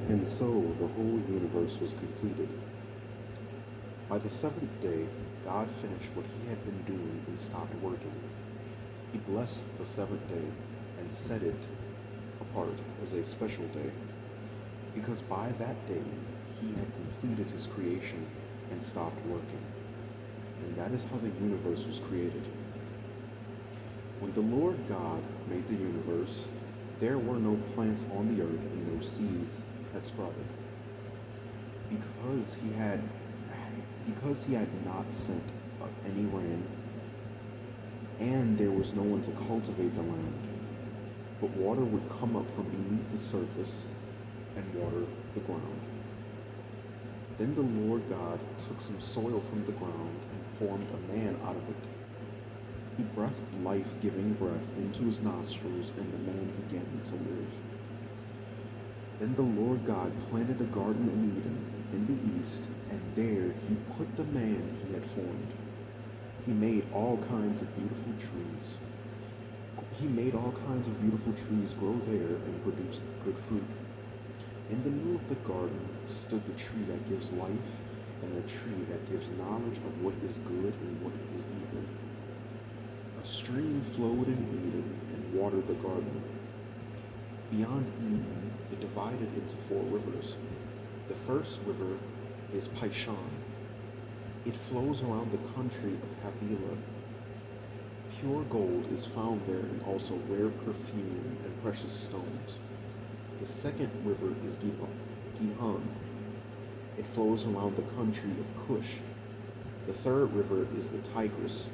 And so the whole universe was completed. By the seventh day, God finished what he had been doing and stopped working. He blessed the seventh day and set it apart as a special day, because by that day he had completed his creation and stopped working. And that is how the universe was created. When the Lord God made the universe, there were no plants on the earth and no seeds that sprouted, because he had not sent any rain, and there was no one to cultivate the land. But water would come up from beneath the surface and water the ground. Then the Lord God took some soil from the ground and formed a man out of it. He breathed life-giving breath into his nostrils, and the man began to live. Then the Lord God planted a garden in Eden in the east, and there he put the man he had formed. He made all kinds of beautiful trees. He made all kinds of beautiful trees grow there and produce good fruit. In the middle of the garden stood the tree that gives life and the tree that gives knowledge of what is good and what is evil. A stream flowed in Eden and watered the garden. Beyond Eden, it divided into four rivers. The first river is Pishon. It flows around the country of Havilah. Pure gold is found there and also rare perfume and precious stones. The second river is Gihon. It flows around the country of Cush. The third river is the Tigris,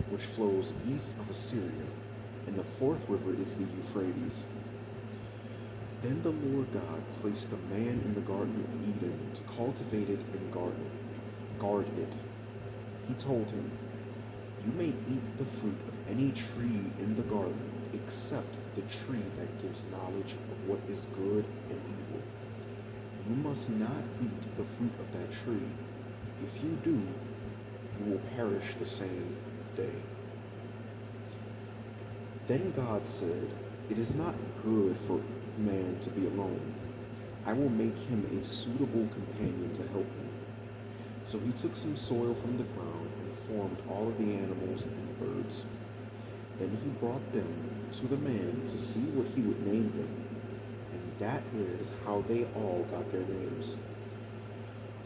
which flows east of Assyria. And the fourth river is the Euphrates. Then the Lord God placed the man in the Garden of Eden to cultivate it and guard it. He told him, "You may eat the fruit of any tree in the garden, except the tree that gives knowledge of what is good and evil. You must not eat the fruit of that tree. If you do, you will perish the same day." Then God said, "It is not good for man to be alone. I will make him a suitable companion to help him." So he took some soil from the ground and formed all of the animals and birds. Then he brought them to the man to see what he would name them. And that is how they all got their names.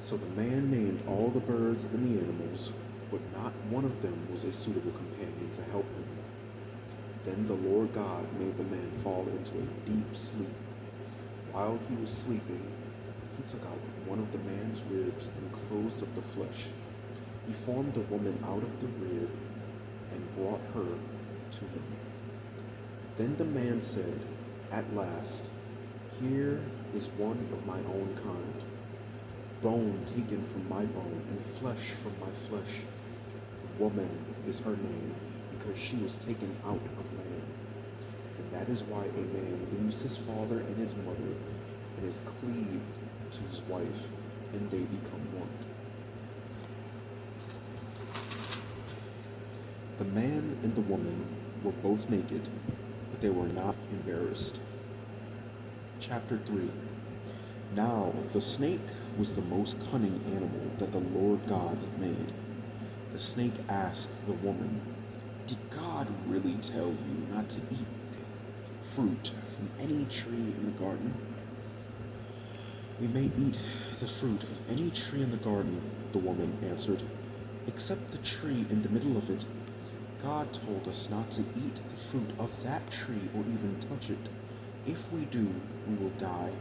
So the man named all the birds and the animals, but not one of them was a suitable companion to help him. Then the Lord God made the man fall into a deep sleep. While he was sleeping, he took out one of the man's ribs and closed up the flesh. He formed a woman out of the rib and brought her to him. Then the man said, "At last, here is one of my own kind, bone taken from my bone and flesh from my flesh. Woman is her name, because she was taken out of man. And that is why a man leaves his father and his mother and is cleaved to his wife, and they become one." The man and the woman were both naked, but they were not embarrassed. Chapter 3. Now the snake was the most cunning animal that the Lord God had made. The snake asked the woman, "Did God really tell you not to eat fruit from any tree in the garden?" "We may eat the fruit of any tree in the garden," the woman answered, "except the tree in the middle of it. God told us not to eat the fruit of that tree or even touch it. If we do, we will die."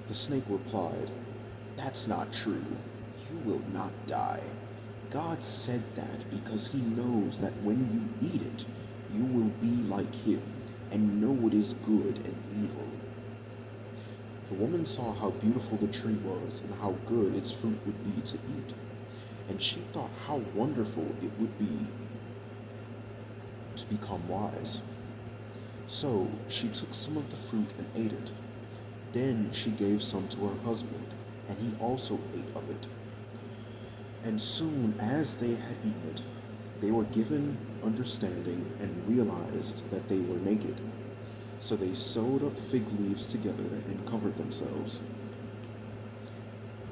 The snake replied, "That's not true. You will not die. God said that because he knows that when you eat it, you will be like him and know what is good and evil." The woman saw how beautiful the tree was and how good its fruit would be to eat, and she thought how wonderful it would be to become wise. So she took some of the fruit and ate it. Then she gave some to her husband, and he also ate of it. And soon as they had eaten it, they were given understanding and realized that they were naked. So they sewed up fig leaves together and covered themselves.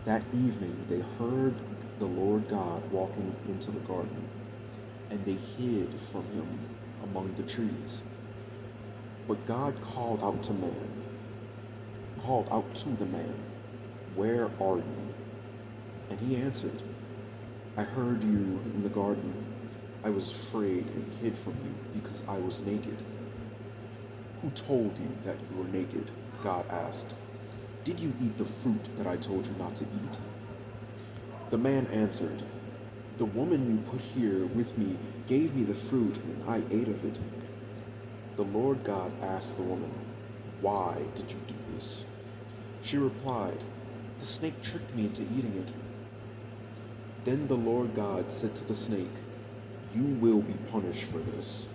That evening they heard the Lord God walking into the garden, and they hid from him among the trees. But God called out to the man, "Where are you?" And he answered, "I heard you in the garden. I was afraid and hid from you because I was naked." "Who told you that you were naked?" God asked. "Did you eat the fruit that I told you not to eat?" The man answered, "The woman you put here with me gave me the fruit, and I ate of it." The Lord God asked the woman, "Why did you do this?" She replied, "The snake tricked me into eating it." Then the Lord God said to the snake, "You will be punished for this.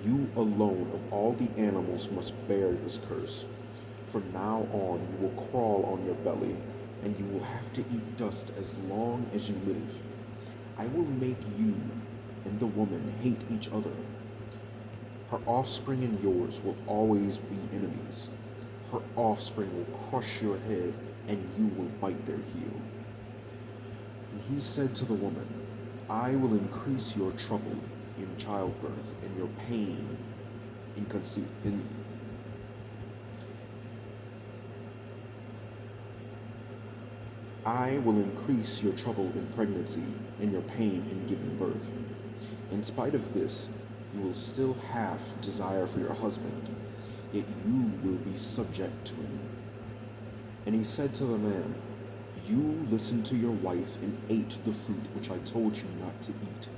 You alone of all the animals must bear this curse. From now on you will crawl on your belly, and you will have to eat dust as long as you live. I will make you and the woman hate each other. Her offspring and yours will always be enemies. Her offspring will crush your head, and you will bite their heel." And he said to the woman, "I will increase your trouble in childbirth and your pain in conceit. I will increase your trouble in pregnancy and your pain in giving birth. In spite of this, you will still have desire for your husband, yet you will be subject to him." And he said to the man, "You listened to your wife and ate the fruit which I told you not to eat.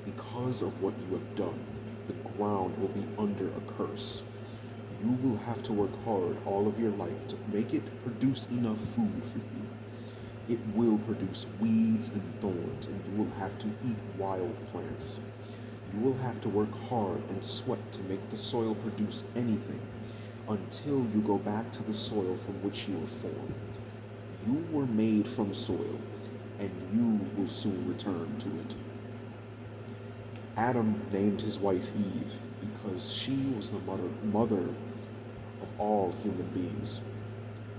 Because of what you have done, the ground will be under a curse. You will have to work hard all of your life to make it produce enough food for you. It will produce weeds and thorns, and you will have to eat wild plants. You will have to work hard and sweat to make the soil produce anything until you go back to the soil from which you were formed. You were made from soil, and you will soon return to it." Adam named his wife Eve because she was the mother of all human beings.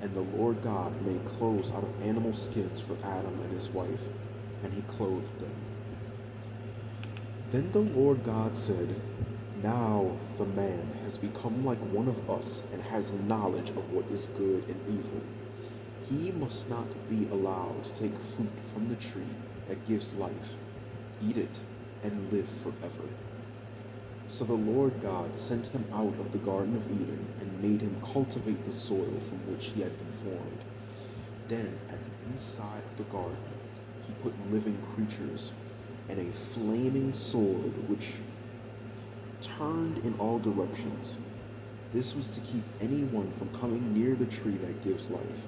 And the Lord God made clothes out of animal skins for Adam and his wife, and he clothed them. Then the Lord God said, "Now the man has become like one of us and has knowledge of what is good and evil. He must not be allowed to take fruit from the tree that gives life, eat it, and live forever." So the Lord God sent him out of the Garden of Eden and made him cultivate the soil from which he had been formed. Then, at the east side of the garden, he put living creatures and a flaming sword which turned in all directions. This was to keep anyone from coming near the tree that gives life,